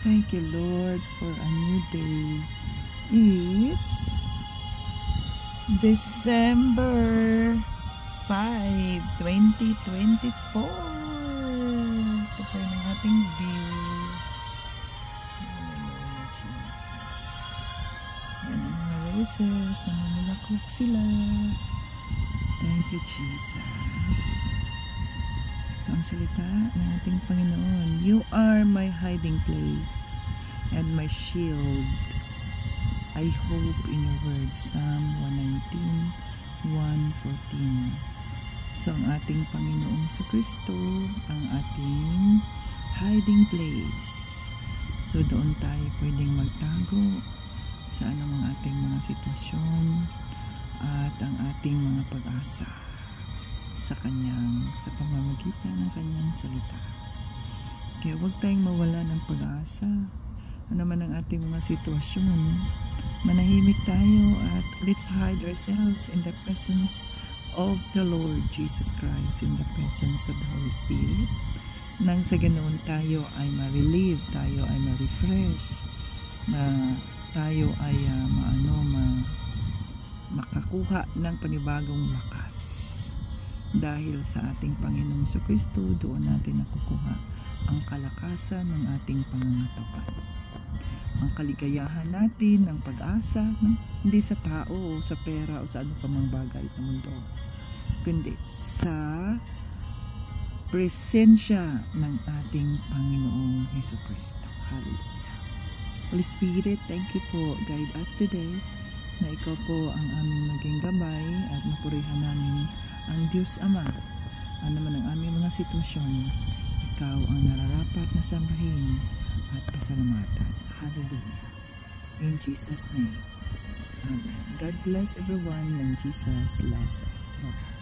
Thank you, Lord, for a new day. It's December 5, 2024. Ito po yung ating view. Hallelujah, Jesus. Yan ang mga roses. Namumulaklak sila. Thank you, Jesus. Ito ang salita ng ating Panginoon. You are my hiding place and my shield. I hope in your word. Psalm 119, 1:14. So ang ating Panginoong Kristo ang ating hiding place. So doon tayo pwedeng magtago sa anumang ating mga sitwasyon at ang ating mga pag-asa sa pamamagitan ng kanyang salita. Kaya huwag tayong mawala ng pag-asa. Ano man ang ating mga sitwasyon, manahimik tayo at let's hide ourselves in the presence of the Lord Jesus Christ, in the presence of the Holy Spirit. Nang sa ganoon tayo ay ma-relieve, tayo ay ma-refresh, tayo ay makakuha ng panibagong lakas. Dahil sa ating Panginoong Kristo, doon natin nakukuha ang kalakasan ng ating pangangatawan. Ang kaligayahan natin, ang pag-asa, hindi sa tao, o sa pera, o sa ano pa mang bagay sa mundo, kundi sa presensya ng ating Panginoong Kristo. Hallelujah. Holy Spirit, thank you po. Guide us today na ikaw po ang aming maging gabay at mapurihan namin ang Diyos Ama. Ano man ang aming mga sitwasyon, ikaw ang nararapat na sambahin at pasalamatan. Hallelujah. In Jesus' name. Amen. God bless everyone and Jesus loves us. Bye.